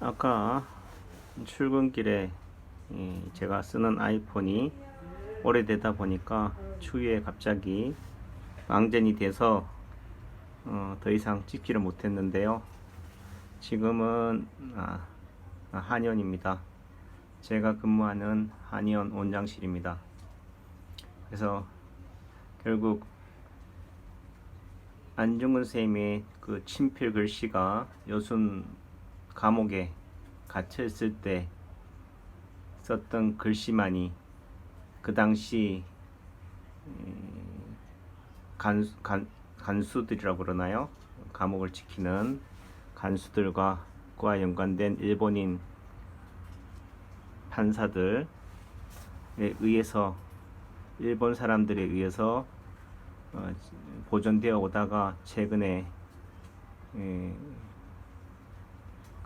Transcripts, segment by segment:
아까 출근길에 제가 쓰는 아이폰이 오래되다 보니까 추위에 갑자기 방전이 돼서 더 이상 찍지를 못했는데요. 지금은 한의원입니다. 제가 근무하는 한의원 원장실입니다. 그래서 결국 안중근 선생님의 그 친필 글씨가 여순 감옥에 갇혀있을 때 썼던 글씨만이 그 당시 간수들이라고 그러나요? 감옥을 지키는 간수들과 그와 연관된 일본인 판사들에 의해서, 일본 사람들에 의해서 보존되어 오다가 최근에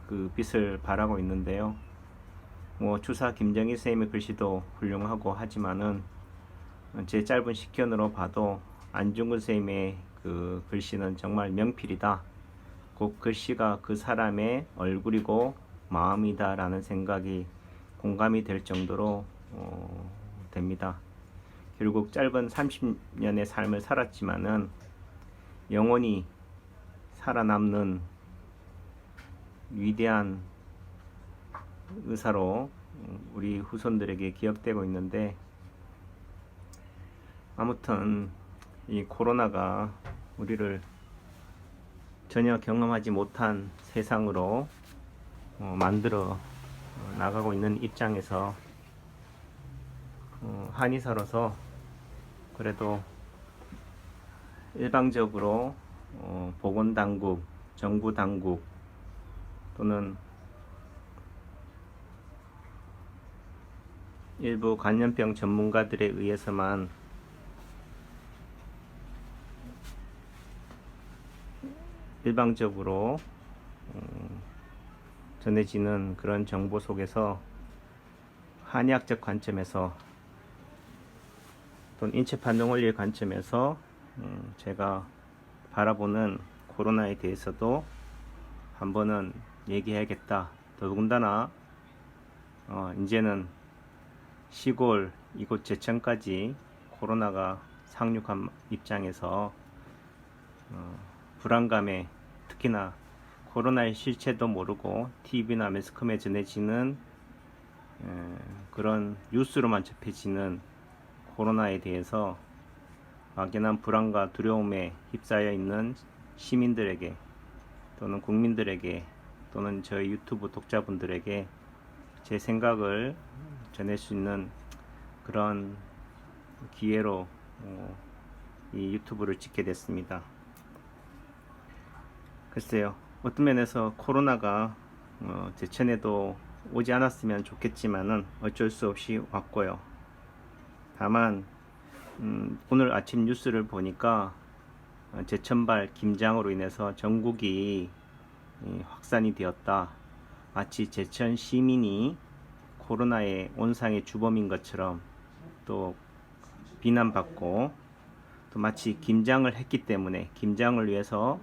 그 빛을 발하고 있는데요. 주사 김정일 선생님의 글씨도 훌륭하고 하지만은 제 짧은 식견으로 봐도 안중근 선생님의 그 글씨는 정말 명필이다. 그 글씨가 그 사람의 얼굴이고 마음이다 라는 생각이 공감이 될 정도로 됩니다. 결국 짧은 30년의 삶을 살았지만은 영원히 살아남는 위대한 의사로 우리 후손들에게 기억되고 있는데, 아무튼 이 코로나가 우리를 전혀 경험하지 못한 세상으로 만들어 나가고 있는 입장에서 한의사로서 그래도 일방적으로 보건당국, 정부당국 또는 일부 감염병 전문가들에 의해서만 일방적으로 전해지는 그런 정보 속에서 한의학적 관점에서 또는 인체반응원리의 관점에서 제가 바라보는 코로나에 대해서도 한번은 얘기해야겠다. 더군다나 이제는 시골 이곳 제천까지 코로나가 상륙한 입장에서 불안감에, 특히나 코로나의 실체도 모르고 TV나 매스컴에 전해지는 그런 뉴스로만 접해지는 코로나에 대해서 막연한 불안과 두려움에 휩싸여 있는 시민들에게 또는 국민들에게 또는 저희 유튜브 독자분들에게 제 생각을 전할 수 있는 그런 기회로 이 유튜브를 찍게 됐습니다. 글쎄요, 어떤 면에서 코로나가 제천에도 오지 않았으면 좋겠지만은 어쩔 수 없이 왔고요. 다만 오늘 아침 뉴스를 보니까 제천발 김장으로 인해서 전국이 확산이 되었다. 마치 제천 시민이 코로나의 온상의 주범인 것처럼 또 비난받고, 또 마치 김장을 했기 때문에, 김장을 위해서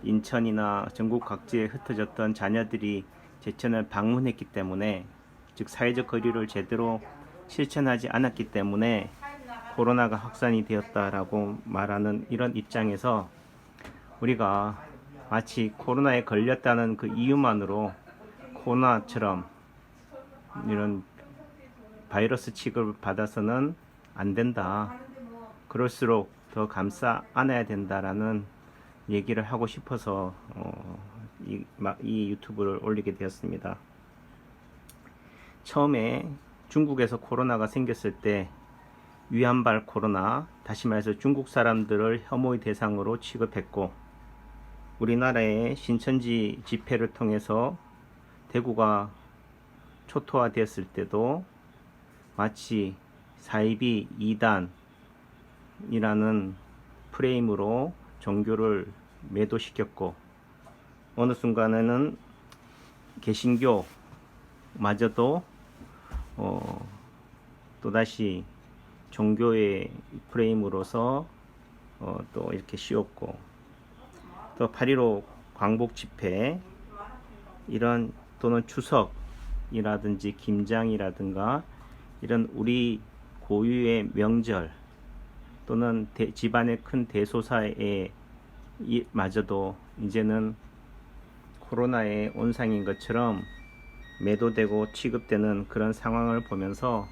인천이나 전국 각지에 흩어졌던 자녀들이 제천을 방문했기 때문에, 즉 사회적 거리를 제대로 실천하지 않았기 때문에 코로나가 확산이 되었다라고 말하는 이런 입장에서, 우리가 마치 코로나에 걸렸다는 그 이유만으로 코로나처럼 이런 바이러스 취급을 받아서는 안 된다. 그럴수록 더 감싸 안아야 된다라는 얘기를 하고 싶어서 이 유튜브를 올리게 되었습니다. 처음에 중국에서 코로나가 생겼을 때 위안발 코로나, 다시 말해서 중국 사람들을 혐오의 대상으로 취급했고, 우리나라의 신천지 집회를 통해서 대구가 초토화되었을 때도 마치 사이비 이단이라는 프레임으로 종교를 매도시켰고, 어느 순간에는 개신교마저도 또다시 종교의 프레임으로서 또 이렇게 씌웠고, 또 8.15 광복 집회, 이런 또는 추석이라든지 김장이라든가 이런 우리 고유의 명절 또는 집안의 큰 대소사에 마저도 이제는 코로나의 온상인 것처럼 매도되고 취급되는 그런 상황을 보면서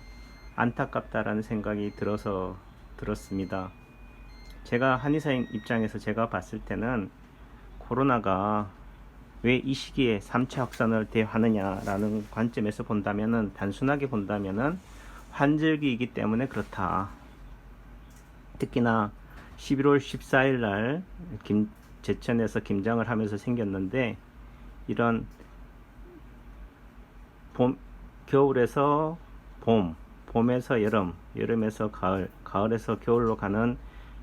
안타깝다라는 생각이 들었습니다. 제가 한의사인 입장에서 제가 봤을 때는 코로나가 왜 이 시기에 3차 확산을 대하느냐라는 관점에서 본다면은, 단순하게 본다면은 환절기이기 때문에 그렇다. 특히나 11월 14일 날 제천에서 김장을 하면서 생겼는데, 이런 겨울에서 봄, 봄에서 여름, 여름에서 가을, 가을에서 겨울로 가는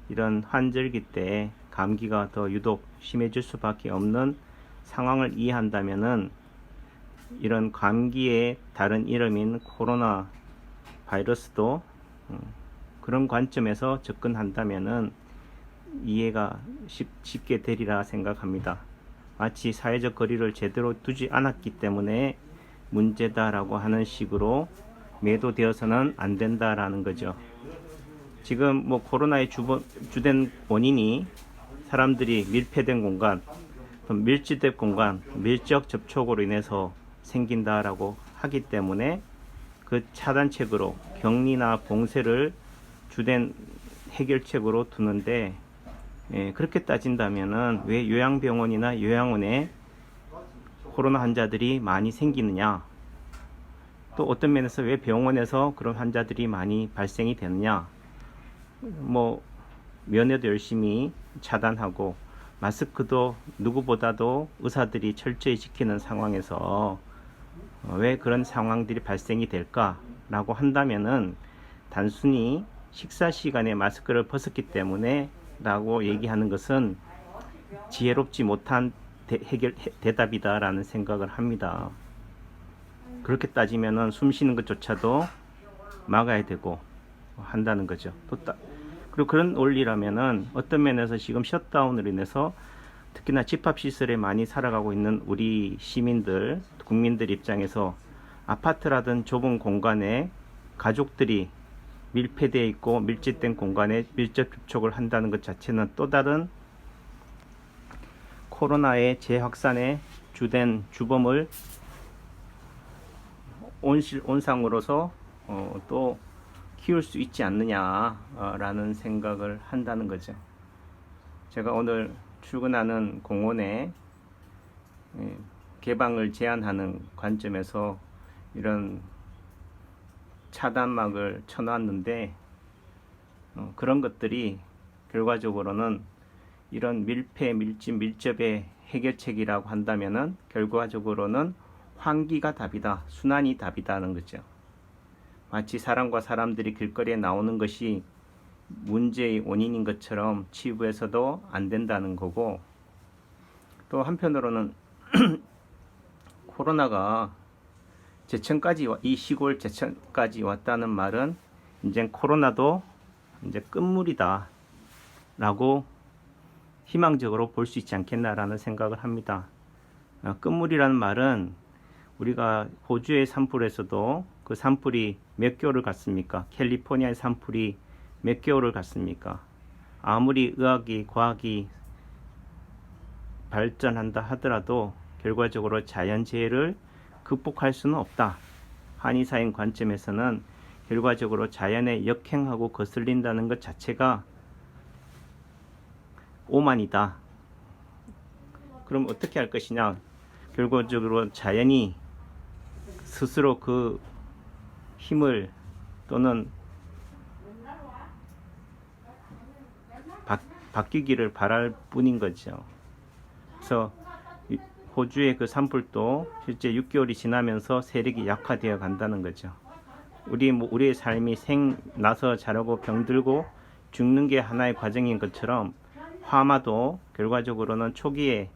이런 환절기 때 감기가 더 유독 심해질 수밖에 없는 상황을 이해한다면은, 이런 감기의 다른 이름인 코로나 바이러스도 그런 관점에서 접근한다면은 이해가 쉽게 되리라 생각합니다. 마치 사회적 거리를 제대로 두지 않았기 때문에 문제다라고 하는 식으로 매도되어서는 안 된다라는 거죠. 지금 뭐 코로나의 주된 원인이 사람들이 밀폐된 공간, 밀집된 공간, 밀접 접촉으로 인해서 생긴다라고 하기 때문에 그 차단책으로 격리나 봉쇄를 주된 해결책으로 두는데, 그렇게 따진다면은 왜 요양병원이나 요양원에 코로나 환자들이 많이 생기느냐, 또 어떤 면에서 왜 병원에서 그런 환자들이 많이 발생이 되느냐, 뭐 면회도 열심히 차단하고 마스크도 누구보다도 의사들이 철저히 지키는 상황에서 왜 그런 상황들이 발생이 될까라고 한다면은, 단순히 식사 시간에 마스크를 벗었기 때문에 라고 얘기하는 것은 지혜롭지 못한 대답이다 라는 생각을 합니다. 그렇게 따지면은 숨 쉬는 것조차도 막아야 되고 한다는 거죠. 그리고 그런 원리라면은 어떤 면에서 지금 셧다운으로 인해서 특히나 집합시설에 많이 살아가고 있는 우리 시민들, 국민들 입장에서 아파트라든 좁은 공간에 가족들이 밀폐되어 있고 밀집된 공간에 밀접 접촉을 한다는 것 자체는 또 다른 코로나의 재확산의 주된 주범을 온상으로서 또 키울 수 있지 않느냐라는 생각을 한다는 거죠. 제가 오늘 출근하는 공원에 개방을 제한하는 관점에서 이런 차단막을 쳐놨는데, 그런 것들이 결과적으로는 이런 밀접의 해결책이라고 한다면은 결과적으로는 환기가 답이다, 순환이 답이다는 거죠. 마치 사람과 사람들이 길거리에 나오는 것이 문제의 원인인 것처럼 치부해서도 안 된다는 거고, 또 한편으로는 코로나가 제천까지, 이 시골 제천까지 왔다는 말은 이제 코로나도 이제 끝물이다 라고 희망적으로 볼 수 있지 않겠나라는 생각을 합니다. 끝물이라는 말은 우리가 호주의 산불에서도 그 산불이 몇 개월을 갔습니까? 캘리포니아의 산불이 몇 개월을 갔습니까? 아무리 의학이, 과학이 발전한다 하더라도 결과적으로 자연재해를 극복할 수는 없다. 한의사인 관점에서는 결과적으로 자연에 역행하고 거슬린다는 것 자체가 오만이다. 그럼 어떻게 할 것이냐? 결과적으로 자연이 스스로 그 힘을 또는 바뀌기를 바랄 뿐인 거죠. 그래서 호주의 그 산불도 실제 6개월이 지나면서 세력이 약화되어 간다는 거죠. 우리의 삶이 나서 자라고 병들고 죽는 게 하나의 과정인 것처럼 화마도 결과적으로는 초기에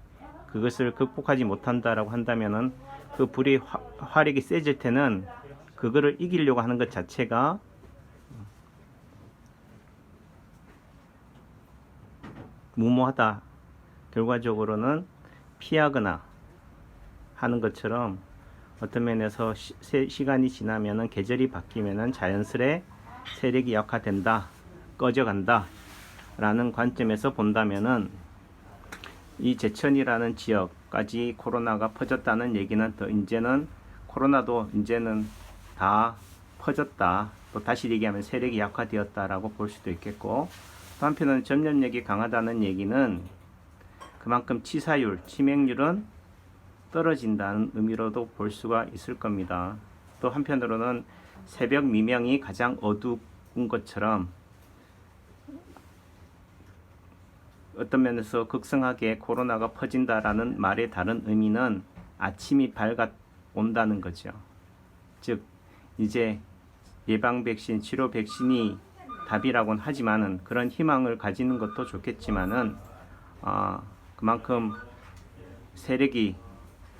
그것을 극복하지 못한다라고 한다면은 그 불이 화력이 세질 때는 그거를 이기려고 하는 것 자체가 무모하다. 결과적으로는 피하거나 하는 것처럼 어떤 면에서 시간이 지나면은 계절이 바뀌면은 자연스레 세력이 약화된다, 꺼져간다 라는 관점에서 본다면은 이 제천이라는 지역까지 코로나가 퍼졌다는 얘기는 더 이제는 코로나도 이제는 다 퍼졌다, 또 다시 얘기하면 세력이 약화되었다라고 볼 수도 있겠고, 또 한편으로는 전염력이 강하다는 얘기는 그만큼 치사율, 치명률은 떨어진다는 의미로도 볼 수가 있을 겁니다. 또 한편으로는 새벽 미명이 가장 어두운 것처럼 어떤 면에서 극성하게 코로나가 퍼진다라는 말의 다른 의미는 아침이 밝아온다는 거죠. 즉 이제 예방 백신, 치료 백신이 답이라고는 하지만은 그런 희망을 가지는 것도 좋겠지만은 그만큼 세력이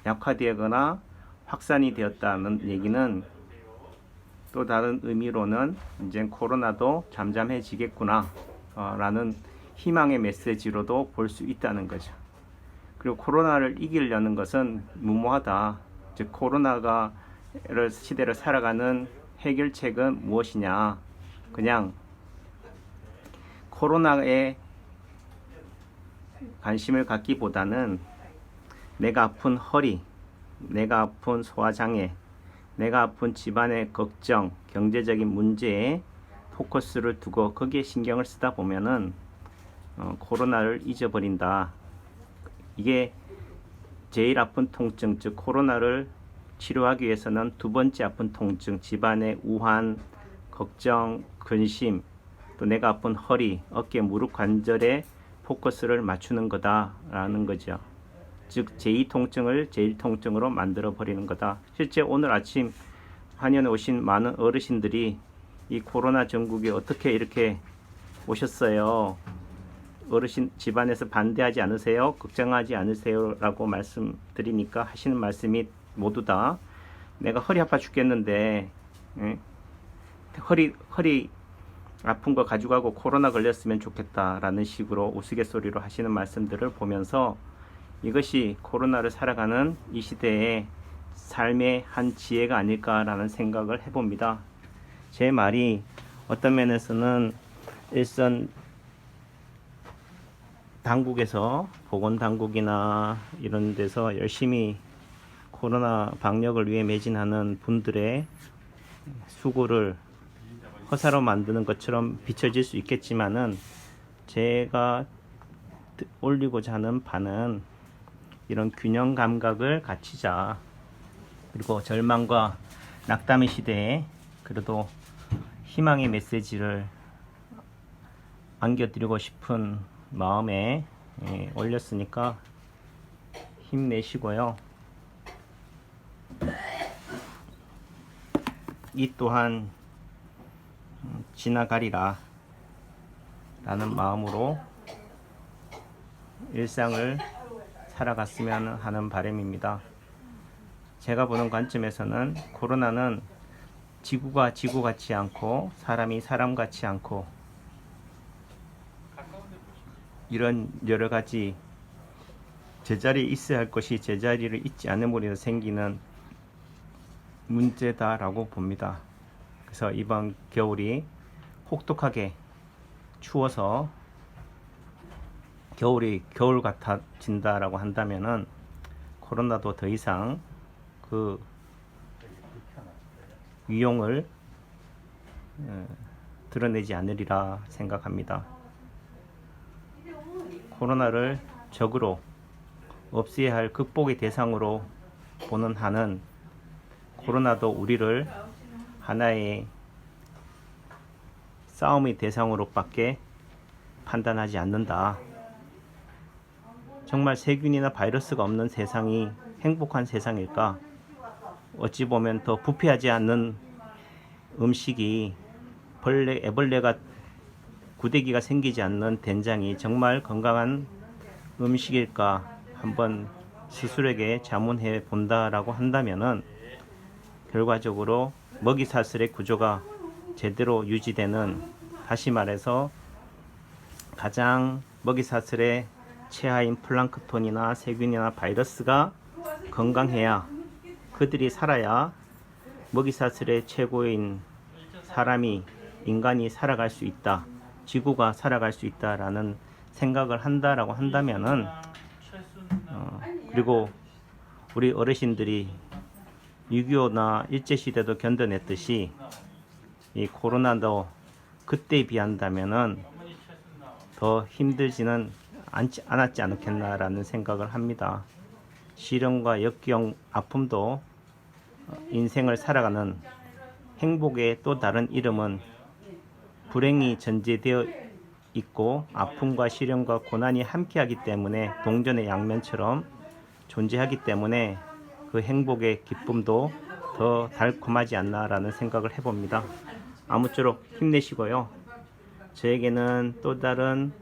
약화되거나 확산이 되었다는 얘기는 또 다른 의미로는 이제 코로나도 잠잠해지겠구나 라는 희망의 메시지로도 볼 수 있다는 거죠. 그리고 코로나를 이기려는 것은 무모하다. 즉 코로나가 시대를 살아가는 해결책은 무엇이냐? 그냥 코로나에 관심을 갖기보다는 내가 아픈 허리, 내가 아픈 소화장애, 내가 아픈 집안의 걱정, 경제적인 문제에 포커스를 두고 거기에 신경을 쓰다 보면은 코로나를 잊어버린다. 이게 제일 아픈 통증, 즉 코로나를 치료하기 위해서는 두 번째 아픈 통증, 집안의 우한, 걱정, 근심, 또 내가 아픈 허리, 어깨, 무릎 관절에 포커스를 맞추는 거다라는 거죠. 즉 제2 통증을 제1 통증으로 만들어 버리는 거다. 실제 오늘 아침 한의원에 오신 많은 어르신들이 이 코로나 전국에 어떻게 이렇게 오셨어요? 어르신 집안에서 반대하지 않으세요? 걱정하지 않으세요? 라고 말씀드리니까 하시는 말씀이 모두 다 내가 허리 아파 죽겠는데 허리 아픈 거 가지고 코로나 걸렸으면 좋겠다라는 식으로 우스갯소리로 하시는 말씀들을 보면서 이것이 코로나를 살아가는 이 시대의 삶의 한 지혜가 아닐까라는 생각을 해봅니다. 제 말이 어떤 면에서는 일선 당국에서 보건당국이나 이런 데서 열심히 코로나 방역을 위해 매진하는 분들의 수고를 허사로 만드는 것처럼 비춰질 수 있겠지만은 제가 올리고자 하는 바는 이런 균형 감각을 갖추자. 그리고 절망과 낙담의 시대에 그래도 희망의 메시지를 안겨드리고 싶은 마음에 올렸으니까 힘내시고요. 이 또한 지나가리라 라는 마음으로 일상을 살아갔으면 하는 바람입니다. 제가 보는 관점에서는 코로나는 지구가 지구 같지 않고 사람이 사람 같지 않고 이런 여러 가지 제자리에 있어야 할 것이 제자리를 잊지 않음으로 인해 생기는 문제다라고 봅니다. 그래서 이번 겨울이 혹독하게 추워서 겨울이 겨울 같아진다라고 한다면은 코로나도 더 이상 그 위용을 드러내지 않으리라 생각합니다. 코로나를 적으로 없애야 할 극복의 대상으로 보는 한은 코로나도 우리를 하나의 싸움의 대상으로밖에 판단하지 않는다. 정말 세균이나 바이러스가 없는 세상이 행복한 세상일까? 어찌 보면 더 부패하지 않는 음식이 애벌레가 구데기가 생기지 않는 된장이 정말 건강한 음식일까? 한번 스스로에게 자문해 본다라고 한다면은 결과적으로 먹이사슬의 구조가 제대로 유지되는, 다시 말해서 가장 먹이사슬의 최하인 플랑크톤이나 세균이나 바이러스가 건강해야 그들이 살아야 먹이사슬의 최고인 사람이, 인간이 살아갈 수 있다, 지구가 살아갈 수 있다라는 생각을 한다라고 한다면은 그리고 우리 어르신들이 6.25나 일제시대도 견뎌냈듯이 이 코로나도 그때에 비한다면은 더 힘들지는 않았지 않겠나라는 생각을 합니다. 시련과 역경, 아픔도 인생을 살아가는 행복의 또 다른 이름은 불행이 전제되어 있고 아픔과 시련과 고난이 함께하기 때문에 동전의 양면처럼 존재하기 때문에 그 행복의 기쁨도 더 달콤하지 않나라는 생각을 해봅니다. 아무쪼록 힘내시고요. 저에게는 또 다른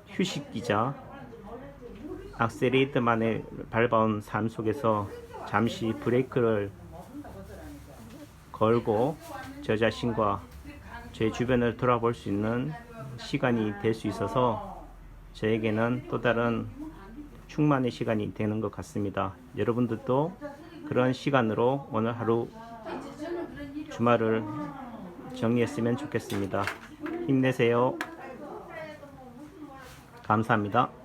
휴식기자 악셀레이터만에 밟아온 삶 속에서 잠시 브레이크를 걸고 저 자신과 제 주변을 돌아볼 수 있는 시간이 될 수 있어서 저에게는 또 다른 충만의 시간이 되는 것 같습니다. 여러분들도 그런 시간으로 오늘 하루 주말을 정리했으면 좋겠습니다. 힘내세요. 감사합니다.